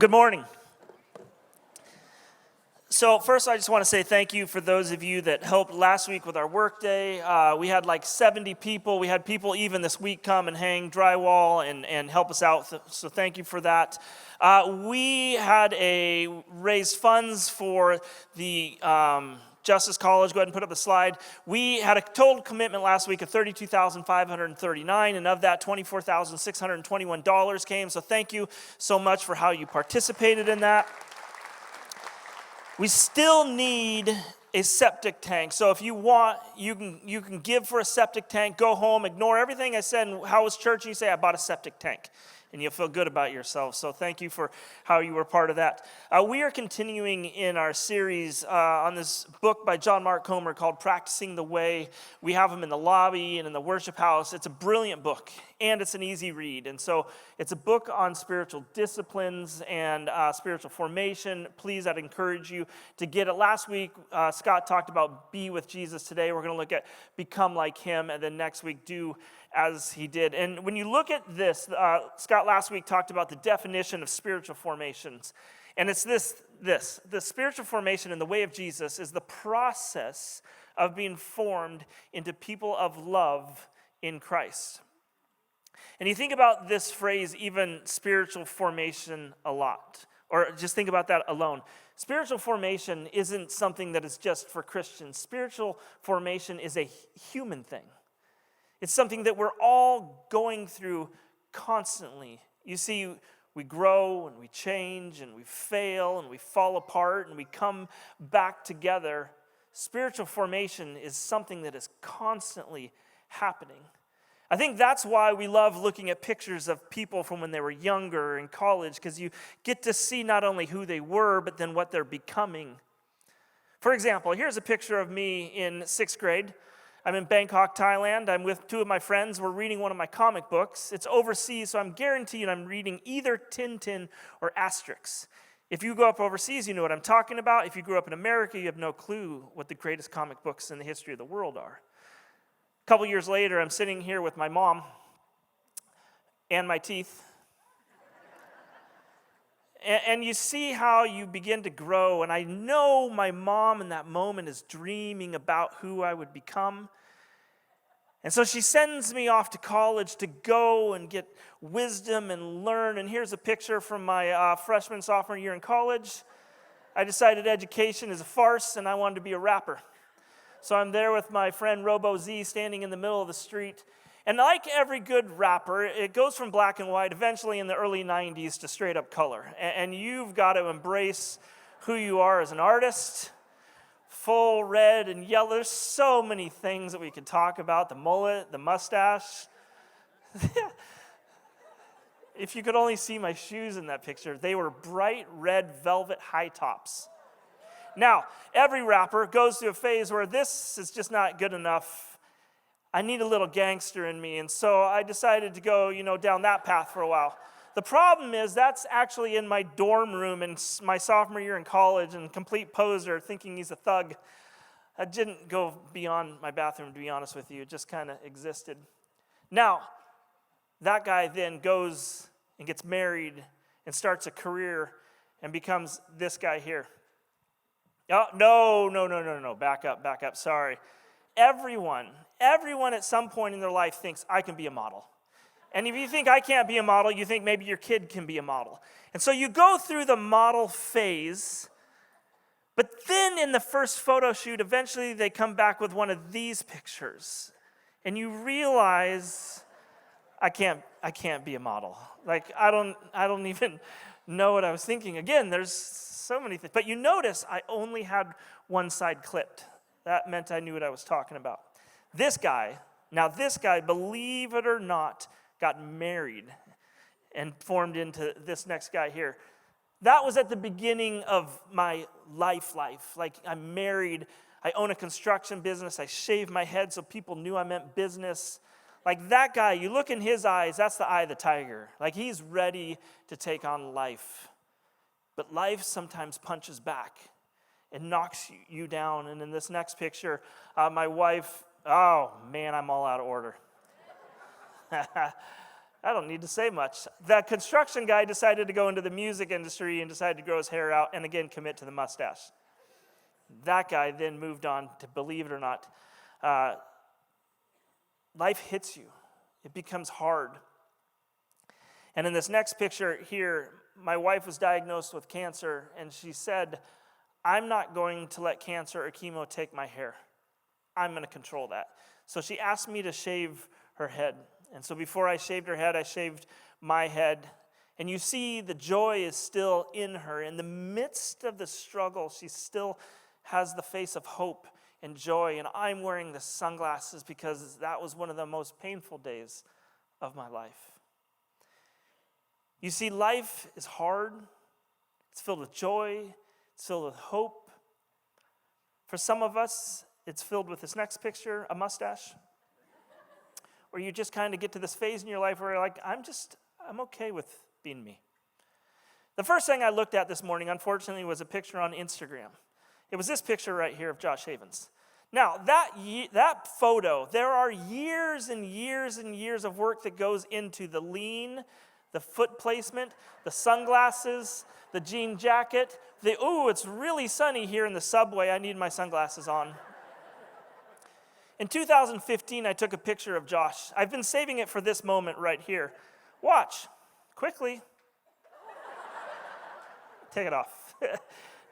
Good morning. So first, I just want to say thank you for those of you that helped last week with our work day. We had like 70 people. We had people even this week come and hang drywall and help us out. So thank you for that. We had raise funds for the Justice College. Go ahead and put up the slide. We had a total commitment last week of $32,539, and of that, $24,621 came. So thank you so much for how you participated in that. We still need a septic tank. So if you want, you can give for a septic tank, go home, ignore everything I said, and how was church, and you say, I bought a septic tank. And you'll feel good about yourself. So thank you for how you were part of that. We are continuing in our series on this book by John Mark Comer called Practicing the Way. We have them in the lobby and in the worship house. It's a brilliant book, and it's an easy read. And so it's a book on spiritual disciplines and spiritual formation. Please, I'd encourage you to get it. Last week, Scott talked about be with Jesus. Today, we're going to look at become like him, and then next week, do as he did. And when you look at this, Scott last week talked about the definition of spiritual formations. And it's this. The spiritual formation in the way of Jesus is the process of being formed into people of love in Christ. And you think about this phrase, even spiritual formation, a lot. Or just think about that alone. Spiritual formation isn't something that is just for Christians. Spiritual formation is a human thing. It's something that we're all going through constantly. You see, we grow and we change and we fail and we fall apart and we come back together. Spiritual formation is something that is constantly happening. I think that's why we love looking at pictures of people from when they were younger in college, because you get to see not only who they were, but then what they're becoming. For example, here's a picture of me in 6th grade. I'm in Bangkok, Thailand. I'm with two of my friends. We're reading one of my comic books. It's overseas, so I'm guaranteed I'm reading either Tintin or Asterix. If you go up overseas, you know what I'm talking about. If you grew up in America, you have no clue what the greatest comic books in the history of the world are. A couple years later, I'm sitting here with my mom and my teeth. And you see how you begin to grow. And I know my mom in that moment is dreaming about who I would become. And so she sends me off to college to go and get wisdom and learn. And here's a picture from my freshman, sophomore year in college. I decided education is a farce, and I wanted to be a rapper. So I'm there with my friend Robo Z standing in the middle of the street. And like every good rapper, it goes from black and white, eventually in the early 90s, to straight up color. And you've got to embrace who you are as an artist. Full red and yellow. There's so many things that we could talk about. The mullet, the mustache. If you could only see my shoes in that picture, they were bright red velvet high tops. Now, every rapper goes through a phase where this is just not good enough. I need a little gangster in me, and so I decided to go, down that path for a while. The problem is that's actually in my dorm room in my sophomore year in college, and complete poser, thinking he's a thug. I didn't go beyond my bathroom, to be honest with you. It just kind of existed. Now, that guy then goes and gets married and starts a career and becomes this guy here. Oh, no. Back up. Sorry. Everyone at some point in their life thinks, I can be a model. And if you think I can't be a model, you think maybe your kid can be a model. And so you go through the model phase, but then in the first photo shoot, eventually they come back with one of these pictures. And you realize, I can't be a model. Like, I don't even know what I was thinking. Again, there's so many things. But you notice I only had one side clipped. That meant I knew what I was talking about. This guy, believe it or not, got married and formed into this next guy here. That was at the beginning of my life. Like, I'm married, I own a construction business, I shaved my head so people knew I meant business. Like that guy, you look in his eyes, that's the eye of the tiger. Like, he's ready to take on life. But life sometimes punches back and knocks you down. And in this next picture, my wife, oh man, I'm all out of order. I don't need to say much. The construction guy decided to go into the music industry and decided to grow his hair out and again commit to the mustache. That guy then moved on to, believe it or not, life hits you. It becomes hard. And in this next picture here, my wife was diagnosed with cancer, and she said, I'm not going to let cancer or chemo take my hair. I'm going to control that. So she asked me to shave her head. And so before I shaved her head, I shaved my head. And you see the joy is still in her. In the midst of the struggle, she still has the face of hope and joy. And I'm wearing the sunglasses because that was one of the most painful days of my life. You see, life is hard. It's filled with joy. It's filled with hope. For some of us, it's filled with this next picture, a mustache. Or you just kind of get to this phase in your life where you're like, I'm okay with being me. The first thing I looked at this morning, unfortunately, was a picture on Instagram. It was this picture right here of Josh Havens. Now, that photo, there are years and years and years of work that goes into the lean, the foot placement, the sunglasses, the jean jacket. It's really sunny here in the subway. I need my sunglasses on. In 2015, I took a picture of Josh. I've been saving it for this moment right here. Watch. Quickly. Take it off.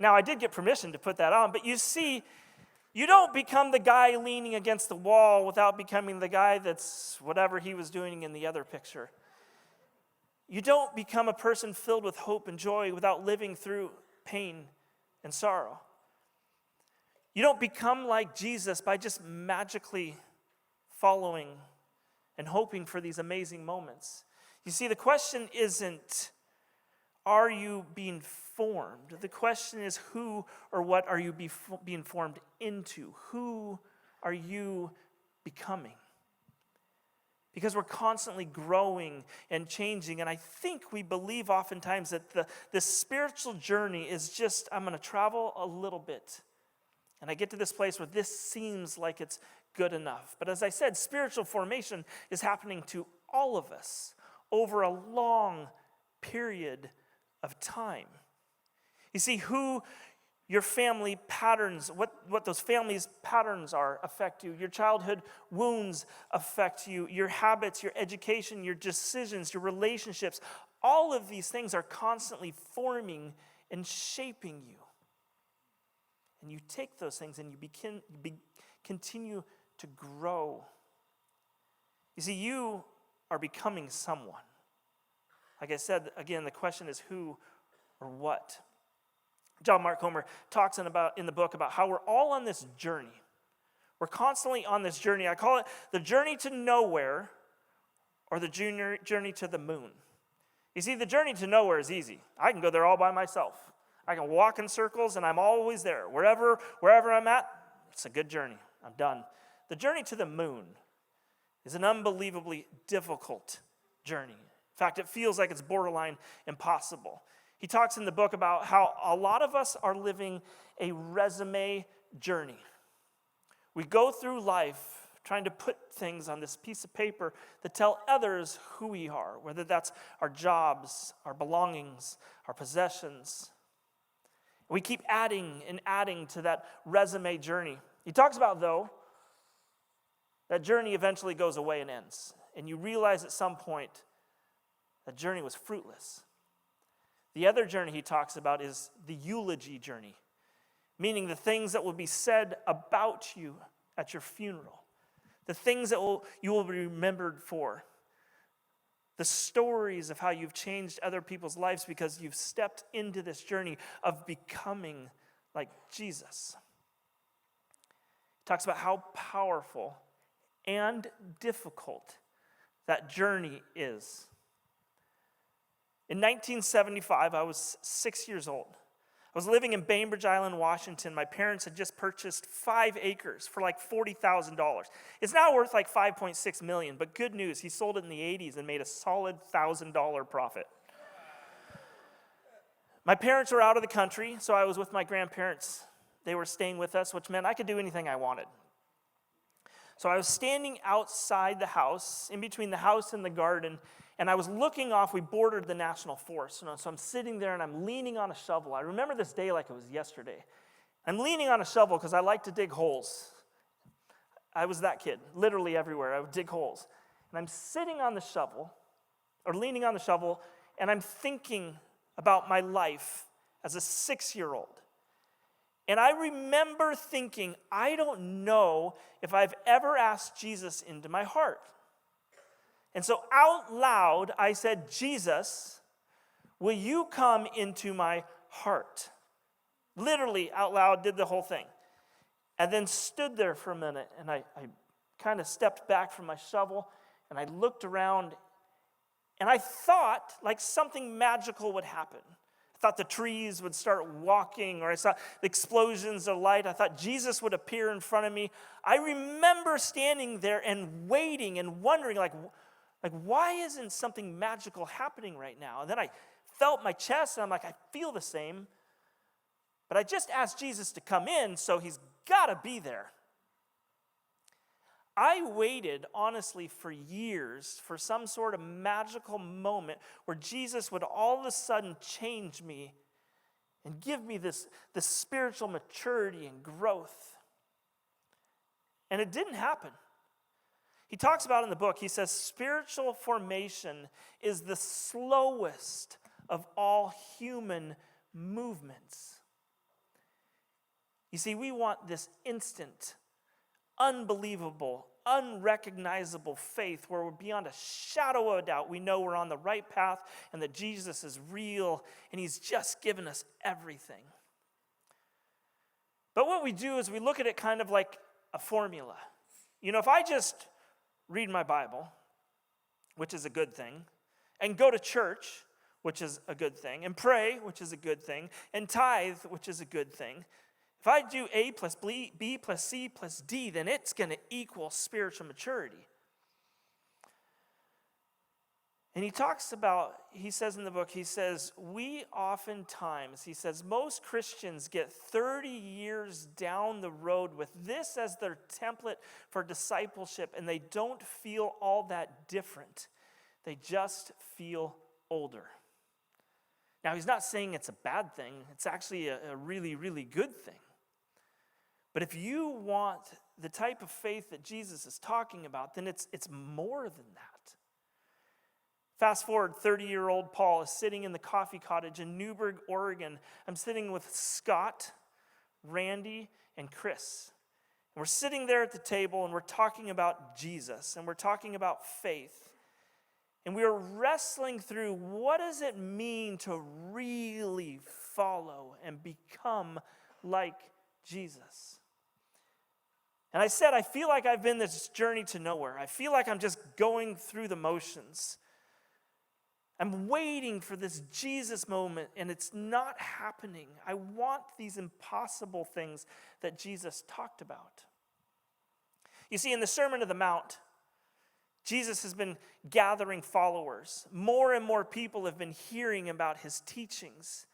Now, I did get permission to put that on, but you see, you don't become the guy leaning against the wall without becoming the guy that's whatever he was doing in the other picture. You don't become a person filled with hope and joy without living through pain and sorrow. You don't become like Jesus by just magically following and hoping for these amazing moments. You see, the question isn't, are you being formed? The question is, who or what are you being formed into? Who are you becoming? Because we're constantly growing and changing, and I think we believe oftentimes that the spiritual journey is just, I'm going to travel a little bit. And I get to this place where this seems like it's good enough. But as I said, spiritual formation is happening to all of us over a long period of time. You see, who your family patterns, what those families' patterns are affect you. Your childhood wounds affect you. Your habits, your education, your decisions, your relationships. All of these things are constantly forming and shaping you. And you take those things and you continue to grow. You see, you are becoming someone. Like I said, again, the question is who or what. John Mark Comer talks in the book about how we're all on this journey. We're constantly on this journey. I call it the journey to nowhere or the journey to the moon. You see, the journey to nowhere is easy. I can go there all by myself. I can walk in circles and I'm always there. Wherever I'm at, it's a good journey. I'm done. The journey to the moon is an unbelievably difficult journey. In fact, it feels like it's borderline impossible. He talks in the book about how a lot of us are living a resume journey. We go through life trying to put things on this piece of paper that tell others who we are, whether that's our jobs, our belongings, our possessions. We keep adding and adding to that resume journey. He talks about, though, that journey eventually goes away and ends. And you realize at some point that journey was fruitless. The other journey he talks about is the eulogy journey, meaning the things that will be said about you at your funeral, the things that you will be remembered for, the stories of how you've changed other people's lives because you've stepped into this journey of becoming like Jesus. He talks about how powerful and difficult that journey is. In 1975, I was 6 years old. I was living in Bainbridge Island, Washington. My parents had just purchased 5 acres for like $40,000. It's now worth like $5.6 million, but good news, he sold it in the 80s and made a solid $1,000 profit. My parents were out of the country, so I was with my grandparents. They were staying with us, which meant I could do anything I wanted. So I was standing outside the house, in between the house and the garden, And I was looking off, we bordered the National Forest. So I'm sitting there and I'm leaning on a shovel. I remember this day like it was yesterday. I'm leaning on a shovel because I like to dig holes. I was that kid, literally everywhere. I would dig holes. And I'm sitting on the shovel, or leaning on the shovel, and I'm thinking about my life as a 6-year-old. And I remember thinking, I don't know if I've ever asked Jesus into my heart. And so out loud, I said, Jesus, will you come into my heart? Literally out loud, did the whole thing. And then stood there for a minute, and I kind of stepped back from my shovel, and I looked around, and I thought like something magical would happen. I thought the trees would start walking, or I saw the explosions of light. I thought Jesus would appear in front of me. I remember standing there and waiting and wondering, like why isn't something magical happening right now? And then I felt my chest, and I'm like, I feel the same. But I just asked Jesus to come in, so he's got to be there. I waited, honestly, for years for some sort of magical moment where Jesus would all of a sudden change me and give me this spiritual maturity and growth. And it didn't happen. He talks about in the book, he says, spiritual formation is the slowest of all human movements. You see, we want this instant, unbelievable, unrecognizable faith where we're beyond a shadow of a doubt. We know we're on the right path and that Jesus is real and he's just given us everything. But what we do is we look at it kind of like a formula. You know, if I just read my Bible, which is a good thing, and go to church, which is a good thing, and pray, which is a good thing, and tithe, which is a good thing, if I do A plus B plus C plus D, then it's going to equal spiritual maturity. And he says in the book, we oftentimes, most Christians get 30 years down the road with this as their template for discipleship, and they don't feel all that different. They just feel older. Now, he's not saying it's a bad thing. It's actually a really, really good thing. But if you want the type of faith that Jesus is talking about, then it's more than that. Fast forward, 30-year-old Paul is sitting in the coffee cottage in Newberg, Oregon. I'm sitting with Scott, Randy, and Chris. And we're sitting there at the table, and we're talking about Jesus, and we're talking about faith. And we are wrestling through what does it mean to really follow and become like Jesus. And I said, I feel like I've been this journey to nowhere. I feel like I'm just going through the motions. I'm waiting for this Jesus moment, and it's not happening. I want these impossible things that Jesus talked about. You see, in the Sermon on the Mount, Jesus has been gathering followers. More and more people have been hearing about his teachings.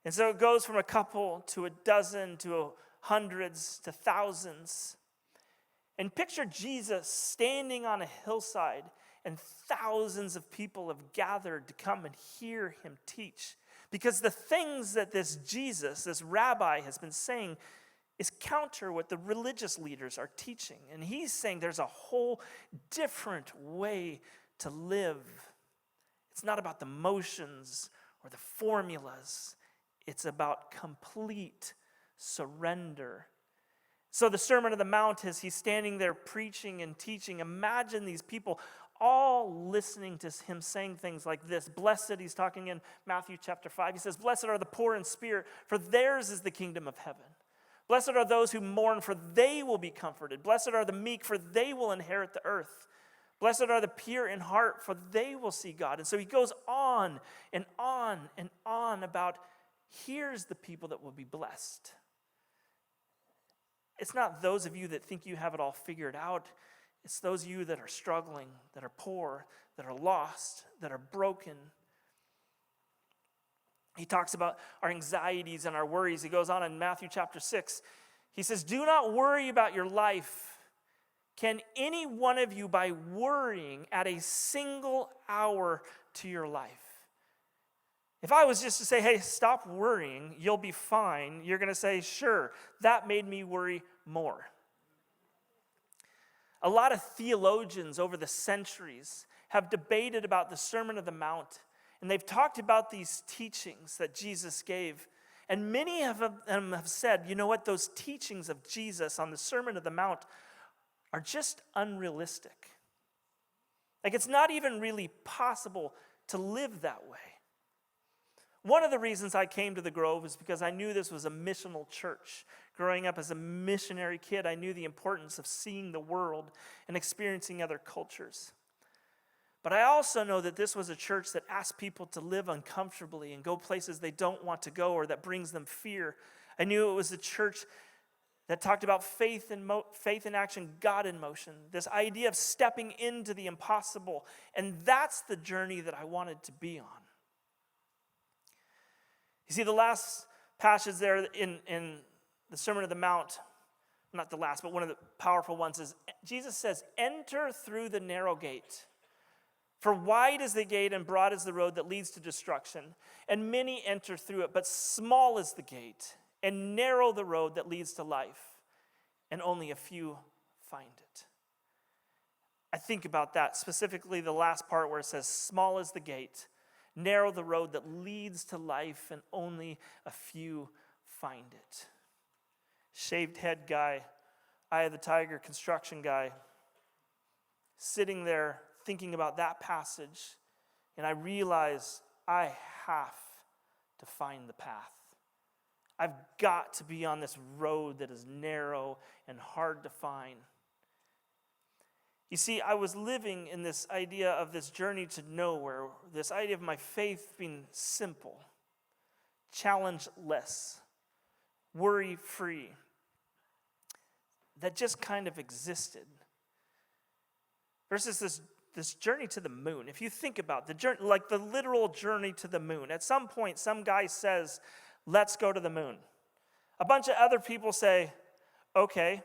And so it goes from a couple to a dozen to hundreds to thousands. And picture Jesus standing on a hillside, and thousands of people have gathered to come and hear him teach. Because the things that this Jesus, this rabbi, has been saying is counter what the religious leaders are teaching. And he's saying there's a whole different way to live. It's not about the motions or the formulas. It's about complete surrender. So the Sermon on the Mount is he's standing there preaching and teaching. Imagine these people all listening to him saying things like this. Blessed, he's talking in Matthew chapter 5. He says, blessed are the poor in spirit, for theirs is the kingdom of heaven. Blessed are those who mourn, for they will be comforted. Blessed are the meek, for they will inherit the earth. Blessed are the pure in heart, for they will see God. And so he goes on and on and on about here's the people that will be blessed. It's not those of you that think you have it all figured out. It's those of you that are struggling, that are poor, that are lost, that are broken. He talks about our anxieties and our worries. He goes on in Matthew chapter 6. He says, do not worry about your life. Can any one of you, by worrying, add a single hour to your life? If I was just to say, hey, stop worrying, you'll be fine, you're going to say, sure, that made me worry more. A lot of theologians over the centuries have debated about the Sermon on the Mount, and they've talked about these teachings that Jesus gave. And many of them have said, you know what, those teachings of Jesus on the Sermon on the Mount are just unrealistic. Like, it's not even really possible to live that way. One of the reasons I came to the Grove is because I knew this was a missional church. Growing up as a missionary kid, I knew the importance of seeing the world and experiencing other cultures. But I also know that this was a church that asked people to live uncomfortably and go places they don't want to go or that brings them fear. I knew it was a church that talked about faith in action, God in motion, this idea of stepping into the impossible. And that's the journey that I wanted to be on. You see, the last passage there in the Sermon on the Mount, not the last, but one of the powerful ones is, Jesus says, enter through the narrow gate. For wide is the gate and broad is the road that leads to destruction, and many enter through it, but small is the gate and narrow the road that leads to life, and only a few find it. I think about that, specifically the last part where it says, small is the gate, narrow the road that leads to life, and only a few find it. Shaved head guy, eye of the tiger construction guy, sitting there thinking about that passage, and I realize I have to find the path. I've got to be on this road that is narrow and hard to find. You see, I was living in this idea of this journey to nowhere, this idea of my faith being simple, challenge-less, worry-free, that just kind of existed. Versus this journey to the moon. If you think about the journey, like the literal journey to the moon, at some point, some guy says, let's go to the moon. A bunch of other people say, okay.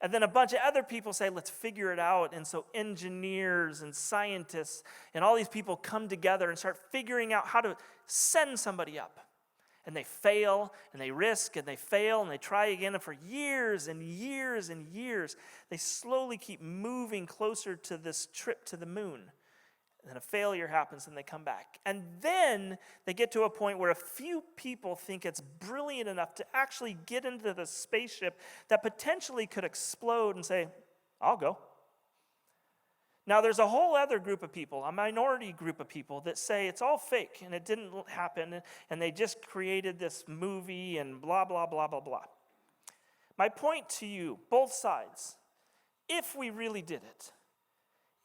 And then a bunch of other people say, let's figure it out. And so engineers and scientists and all these people come together and start figuring out how to send somebody up. And they fail, and they risk, and they fail, and they try again. And for years and years and years, they slowly keep moving closer to this trip to the moon. And then a failure happens, and they come back. And then they get to a point where a few people think it's brilliant enough to actually get into the spaceship that potentially could explode and say, I'll go. Now, there's a whole other group of people, a minority group of people, that say it's all fake and it didn't happen and they just created this movie and blah, blah, blah, blah, blah. My point to you, both sides, if we really did it,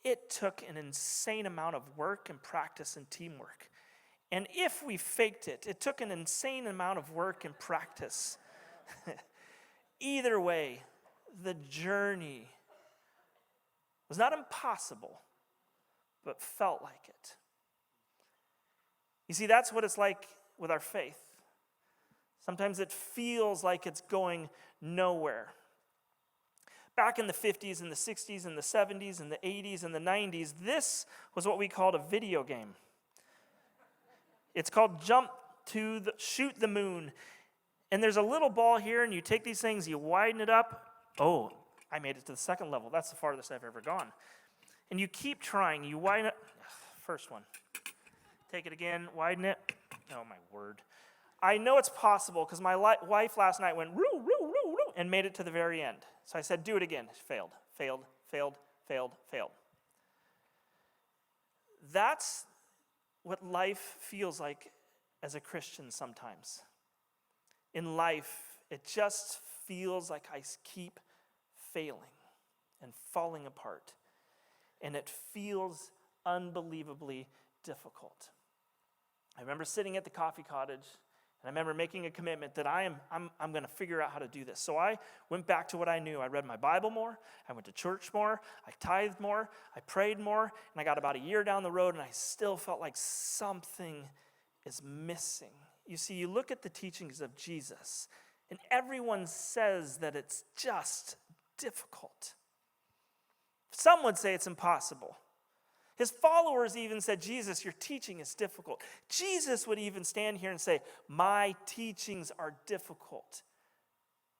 it took an insane amount of work and practice and teamwork. And if we faked it, it took an insane amount of work and practice. Either way, the journey was not impossible, but felt like it. You see, that's what it's like with our faith. Sometimes it feels like it's going nowhere. Back in the 50s and the 60s and the 70s and the 80s and the 90s, this was what we called a video game. It's called Shoot the Moon. And there's a little ball here, and you take these things, you widen it up. Oh, I made it to the second level. That's the farthest I've ever gone. And you keep trying. You widen it. First one. Take it again. Widen it. Oh, my word. I know it's possible because my wife last night went, roo, roo, roo, roo, and made it to the very end. So I said, do it again. Failed, failed, failed, failed, failed. That's what life feels like as a Christian sometimes. In life, it just feels like I keep failing and falling apart. And it feels unbelievably difficult. I remember sitting at the coffee cottage, and I remember making a commitment that I'm going to figure out how to do this. So I went back to what I knew. I read my Bible more. I went to church more. I tithed more. I prayed more. And I got about a year down the road, and I still felt like something is missing. You see, you look at the teachings of Jesus, and everyone says that it's just difficult. Some would say it's impossible. His followers even said, Jesus, your teaching is difficult. Jesus would even stand here and say, my teachings are difficult.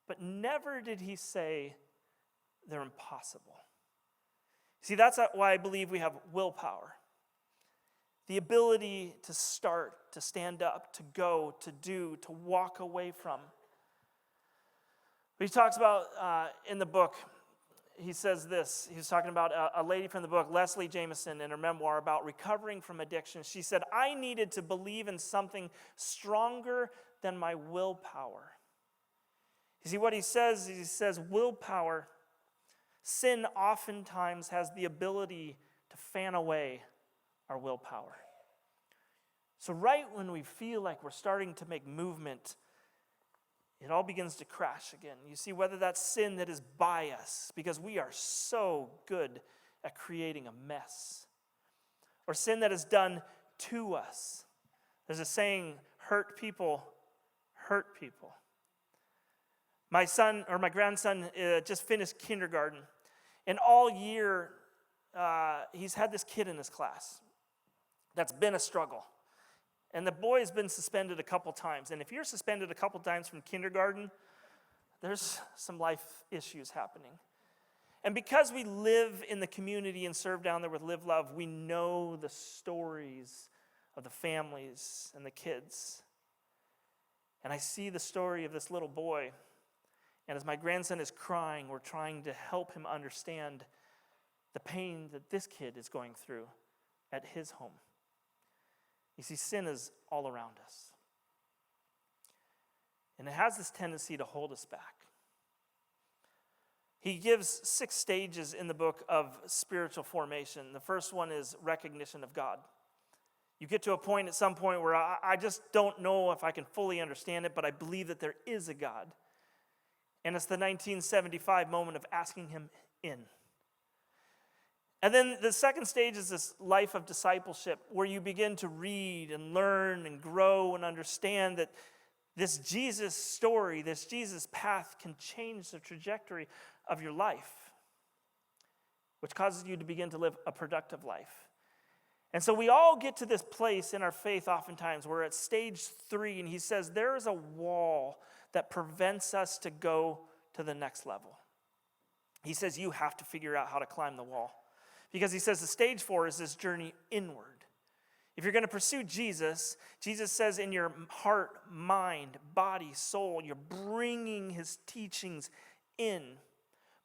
But never did he say they're impossible. See, that's why I believe we have willpower. The ability to start, to stand up, to go, to do, to walk away from. He talks about in the book, he says this. He was talking about a lady from the book, Leslie Jameson, in her memoir about recovering from addiction. She said, I needed to believe in something stronger than my willpower. You see what he says? He says willpower, sin oftentimes has the ability to fan away our willpower. So right when we feel like we're starting to make movement, it all begins to crash again. You see, whether that's sin that is by us, because we are so good at creating a mess, or sin that is done to us. There's a saying, hurt people hurt people. My grandson just finished kindergarten, and all year he's had this kid in his class that's been a struggle. And the boy has been suspended a couple times. And if you're suspended a couple times from kindergarten, there's some life issues happening. And because we live in the community and serve down there with Live Love, we know the stories of the families and the kids. And I see the story of this little boy. And as my grandson is crying, we're trying to help him understand the pain that this kid is going through at his home. You see, sin is all around us. And it has this tendency to hold us back. He gives 6 stages in the book of spiritual formation. The first one is recognition of God. You get to a point at some point where I just don't know if I can fully understand it, but I believe that there is a God. And it's the 1975 moment of asking him in. And then the second stage is this life of discipleship, where you begin to read and learn and grow and understand that this Jesus story, this Jesus path can change the trajectory of your life, which causes you to begin to live a productive life. And so we all get to this place in our faith oftentimes where at stage 3, and he says there is a wall that prevents us to go to the next level. He says you have to figure out how to climb the wall. Because he says the stage 4 is this journey inward. If you're going to pursue Jesus, Jesus says in your heart, mind, body, soul, you're bringing his teachings in.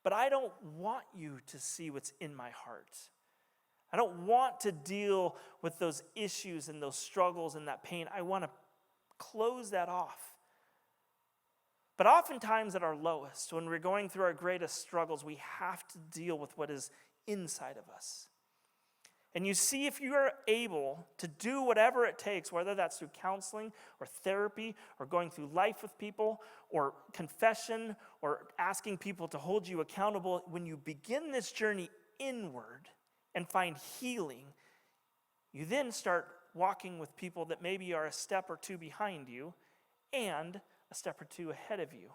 But I don't want you to see what's in my heart. I don't want to deal with those issues and those struggles and that pain. I want to close that off. But oftentimes at our lowest, when we're going through our greatest struggles, we have to deal with what is inside of us. And you see, if you are able to do whatever it takes, whether that's through counseling or therapy or going through life with people or confession or asking people to hold you accountable, when you begin this journey inward and find healing, you then start walking with people that maybe are a step or 2 behind you and a step or 2 ahead of you.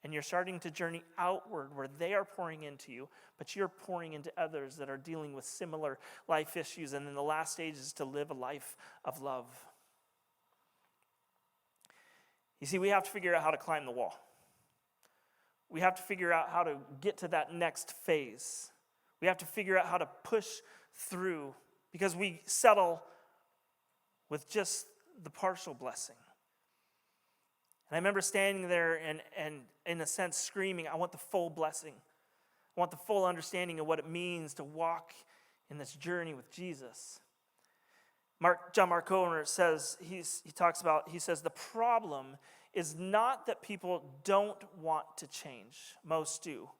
And you're starting to journey outward where they are pouring into you, but you're pouring into others that are dealing with similar life issues. And then the last stage is to live a life of love. You see, we have to figure out how to climb the wall. We have to figure out how to get to that next phase. We have to figure out how to push through, because we settle with just the partial blessing. And I remember standing there and in a sense screaming, I want the full blessing. I want the full understanding of what it means to walk in this journey with Jesus. John Mark Comer says, he says, the problem is not that people don't want to change. Most do.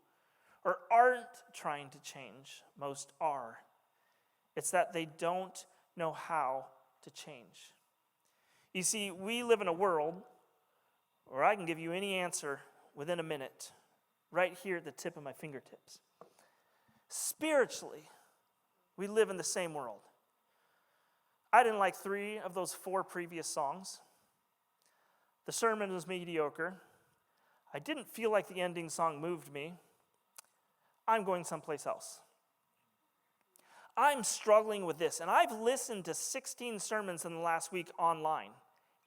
Or aren't trying to change. Most are. It's that they don't know how to change. You see, we live in a world where I can give you any answer within a minute, right here at the tip of my fingertips. Spiritually, we live in the same world. I didn't like 3 of those 4 previous songs. The sermon was mediocre. I didn't feel like the ending song moved me. I'm going someplace else. I'm struggling with this, and I've listened to 16 sermons in the last week online,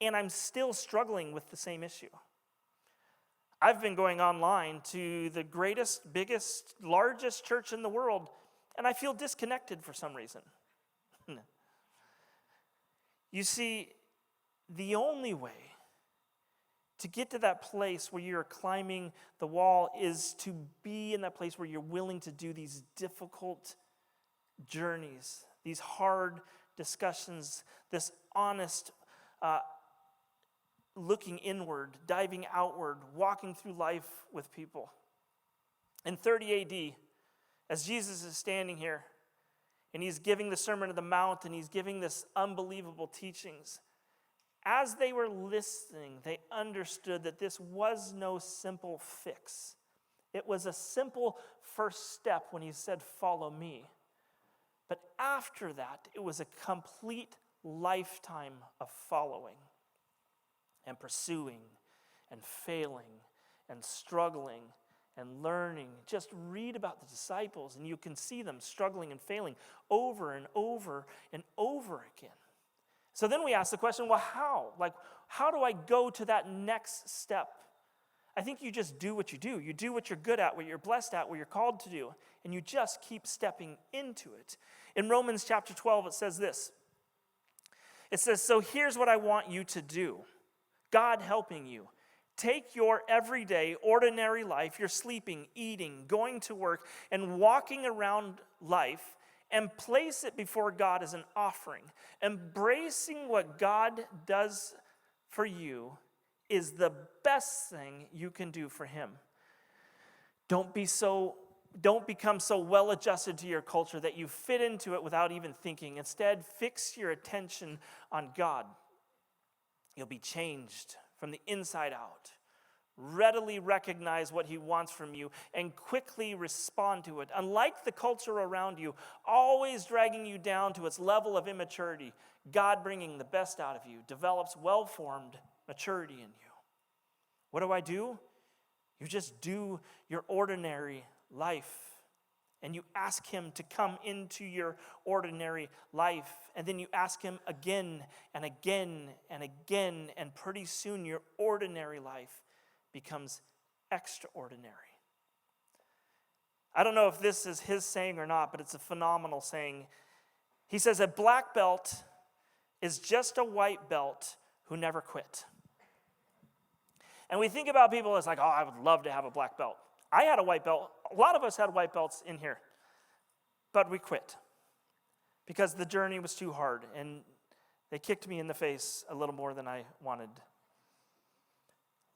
and I'm still struggling with the same issue. I've been going online to the greatest, biggest, largest church in the world, and I feel disconnected for some reason. You see, the only way to get to that place where you're climbing the wall is to be in that place where you're willing to do these difficult journeys, these hard discussions, this honest looking inward, diving outward, walking through life with people. In 30 AD, as Jesus is standing here, and he's giving the Sermon on the Mount, and he's giving this unbelievable teachings, as they were listening, they understood that this was no simple fix. It was a simple first step when he said, "Follow me." But after that, it was a complete lifetime of following and pursuing and failing and struggling and learning. Just read about the disciples and you can see them struggling and failing over and over and over again. So then we ask the question, well, how? Like, how do I go to that next step? I think you just do what you do. You do what you're good at, what you're blessed at, what you're called to do, and you just keep stepping into it. In Romans chapter 12, it says this. It says, "So here's what I want you to do. God helping you. Take your everyday, ordinary life, your sleeping, eating, going to work, and walking around life, and place it before God as an offering. Embracing what God does for you is the best thing you can do for him. Don't become so well adjusted to your culture that you fit into it without even thinking. Instead, fix your attention on God. You'll be changed from the inside out. Readily recognize what he wants from you and quickly respond to it. Unlike the culture around you, always dragging you down to its level of immaturity, God, bringing the best out of you, develops well-formed maturity in you. What do? You just do your ordinary life. And you ask him to come into your ordinary life. And then you ask him again and again and again. And pretty soon your ordinary life becomes extraordinary. I don't know if this is his saying or not, but it's a phenomenal saying. He says, a black belt is just a white belt who never quit. And we think about people as like, oh, I would love to have a black belt. I had a white belt. A lot of us had white belts in here. But we quit because the journey was too hard and they kicked me in the face a little more than I wanted.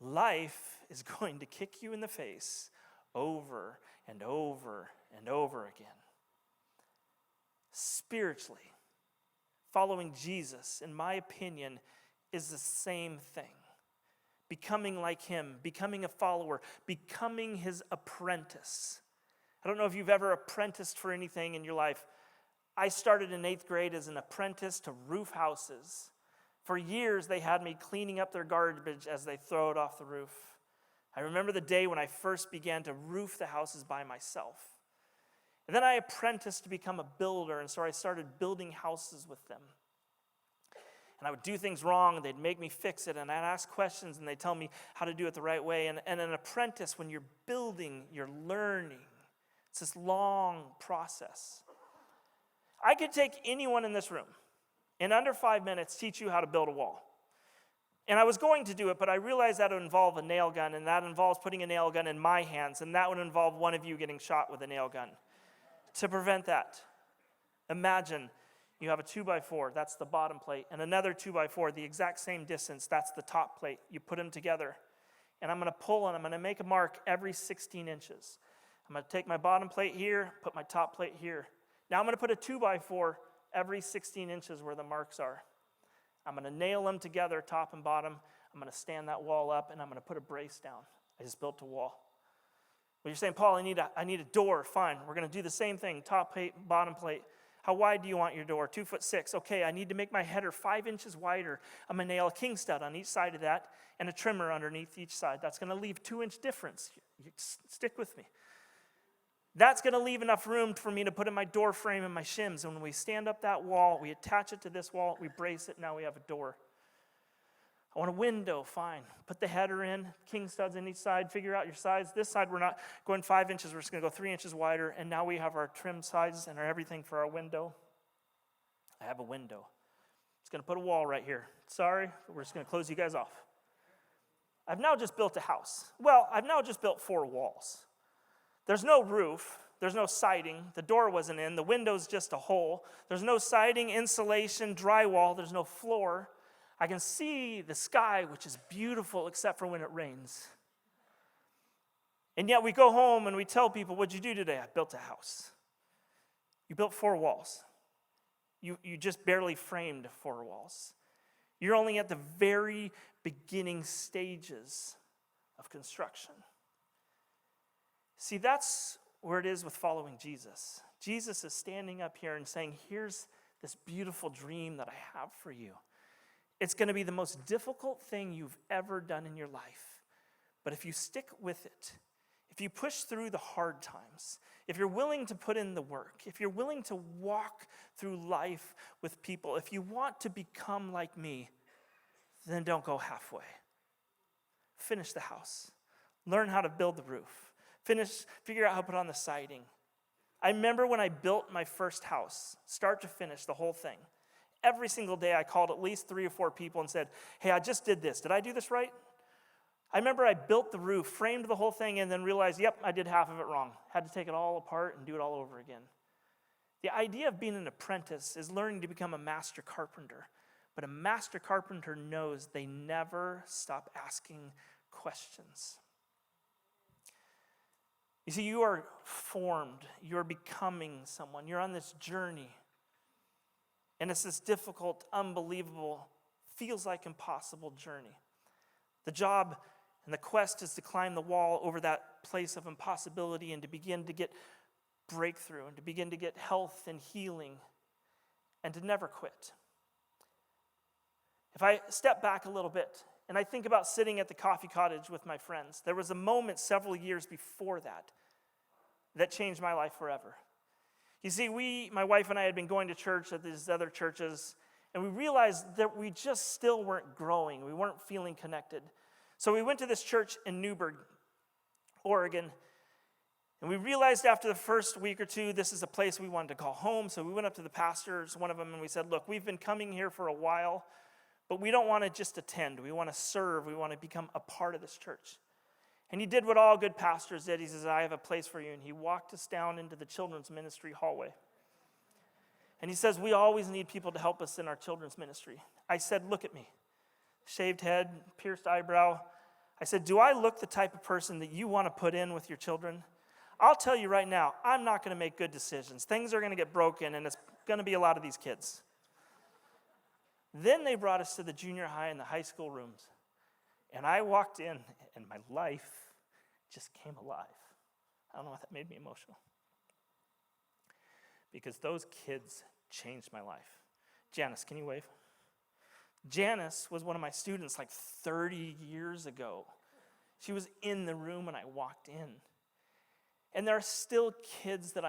Life is going to kick you in the face over and over and over again. Spiritually, following Jesus, in my opinion, is the same thing. Becoming like him, becoming a follower, becoming his apprentice. I don't know if you've ever apprenticed for anything in your life. I started in 8th grade as an apprentice to roof houses. For years, they had me cleaning up their garbage as they throw it off the roof. I remember the day when I first began to roof the houses by myself. And then I apprenticed to become a builder, and so I started building houses with them. And I would do things wrong, and they'd make me fix it, and I'd ask questions, and they'd tell me how to do it the right way. And an apprentice, when you're building, you're learning. It's this long process. I could take anyone in this room, in under 5 minutes, teach you how to build a wall. And I was going to do it, but I realized that would involve a nail gun, and that involves putting a nail gun in my hands, and that would involve one of you getting shot with a nail gun. To prevent that, imagine you have a 2x4, that's the bottom plate, and another 2x4, the exact same distance, that's the top plate. You put them together, and I'm going to pull and I'm going to make a mark every 16 inches. I'm going to take my bottom plate here, put my top plate here. Now I'm going to put a 2x4 every 16 inches where the marks are. I'm going to nail them together, top and bottom. I'm going to stand that wall up, and I'm going to put a brace down. I just built a wall. Well, you're saying, Paul, I need a door. Fine, we're going to do the same thing, top plate, bottom plate. How wide do you want your door? 2'6". Okay, I need to make my header 5 inches wider. I'm going to nail a king stud on each side of that and a trimmer underneath each side. That's going to leave 2-inch difference. You stick with me. That's going to leave enough room for me to put in my door frame and my shims. And when we stand up that wall, we attach it to this wall, we brace it, now we have a door. I want a window, fine. Put the header in, king studs in each side, figure out your size. This side we're not going 5 inches, we're just going to go 3 inches wider, and now we have our trim sides and our everything for our window. I have a window. It's going to put a wall right here. Sorry, but we're just going to close you guys off. I've now just built a house. Well, I've now just built 4 walls. There's no roof. There's no siding. The door wasn't in. The window's just a hole. There's no siding, insulation, drywall. There's no floor. I can see the sky, which is beautiful except for when it rains. And yet we go home and we tell people, what'd you do today? I built a house. You built 4 walls. You just barely framed 4 walls. You're only at the very beginning stages of construction. See, that's where it is with following Jesus. Jesus is standing up here and saying, here's this beautiful dream that I have for you. It's going to be the most difficult thing you've ever done in your life. But if you stick with it, if you push through the hard times, if you're willing to put in the work, if you're willing to walk through life with people, if you want to become like me, then don't go halfway. Finish the house. Learn how to build the roof. Figure out how to put on the siding. I remember when I built my first house, start to finish, the whole thing. Every single day I called at least 3 or 4 people and said, hey, I just did this. Did I do this right? I remember I built the roof, framed the whole thing, and then realized, yep, I did half of it wrong. Had to take it all apart and do it all over again. The idea of being an apprentice is learning to become a master carpenter. But a master carpenter knows they never stop asking questions. You see, you are formed. You're becoming someone. You're on this journey. And it's this difficult, unbelievable, feels like impossible journey. The job and the quest is to climb the wall over that place of impossibility and to begin to get breakthrough and to begin to get health and healing and to never quit. If I step back a little bit and I think about sitting at the coffee cottage with my friends, there was a moment several years before that changed my life forever. You see, my wife and I had been going to church at these other churches, and we realized that we just still weren't growing. We weren't feeling connected. So we went to this church in Newberg, Oregon, and we realized after the first week or 2, this is a place we wanted to call home. So we went up to the pastors, one of them, and we said, look, we've been coming here for a while, but we don't want to just attend. We want to serve. We want to become a part of this church. And he did what all good pastors did. He says, I have a place for you. And he walked us down into the children's ministry hallway. And he says, we always need people to help us in our children's ministry. I said, look at me. Shaved head, pierced eyebrow. I said, do I look the type of person that you want to put in with your children? I'll tell you right now, I'm not going to make good decisions. Things are going to get broken, and it's going to be a lot of these kids. Then they brought us to the junior high and the high school rooms. And I walked in, and my life just came alive. I don't know why that made me emotional. Because those kids changed my life. Janice, can you wave? Janice was one of my students like 30 years ago. She was in the room when I walked in. And there are still kids that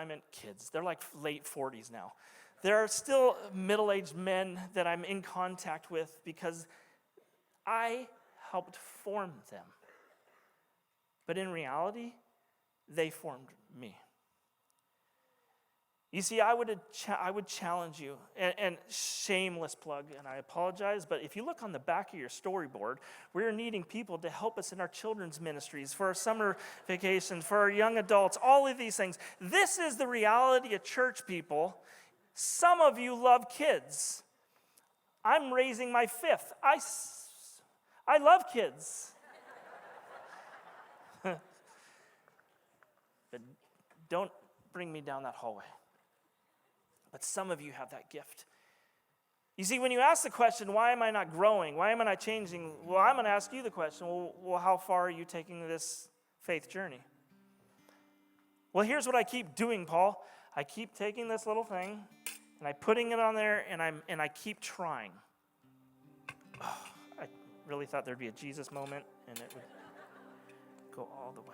they're like late 40s now. There are still middle-aged men that I'm in contact with because I helped form them. But in reality, they formed me. You see, I would challenge you, and shameless plug, and I apologize, but if you look on the back of your storyboard, we're needing people to help us in our children's ministries, for our summer vacations, for our young adults, all of these things. This is the reality of church, people. Some of you love kids. I'm raising my 5th. I love kids. But don't bring me down that hallway. But some of you have that gift. You see, when you ask the question, why am I not growing? Why am I not changing? Well, I'm going to ask you the question, well, how far are you taking this faith journey? Well, here's what I keep doing, Paul. I keep taking this little thing, and I'm putting it on there, and I keep trying. Oh, I really thought there'd be a Jesus moment, and it would go all the way.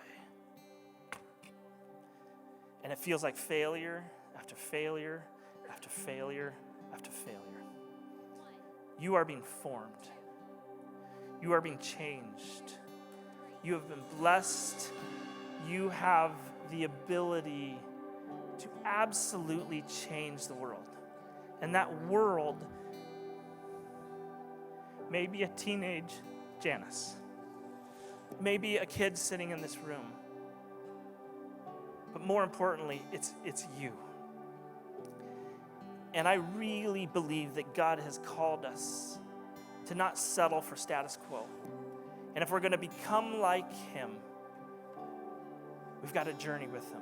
And it feels like failure after failure after failure after failure. You are being formed. You are being changed. You have been blessed. You have the ability to absolutely change the world. And that world may be a teenage Janice, maybe a kid sitting in this room, but more importantly, it's you. And I really believe that God has called us to not settle for status quo. And if we're going to become like him, we've got to journey with him.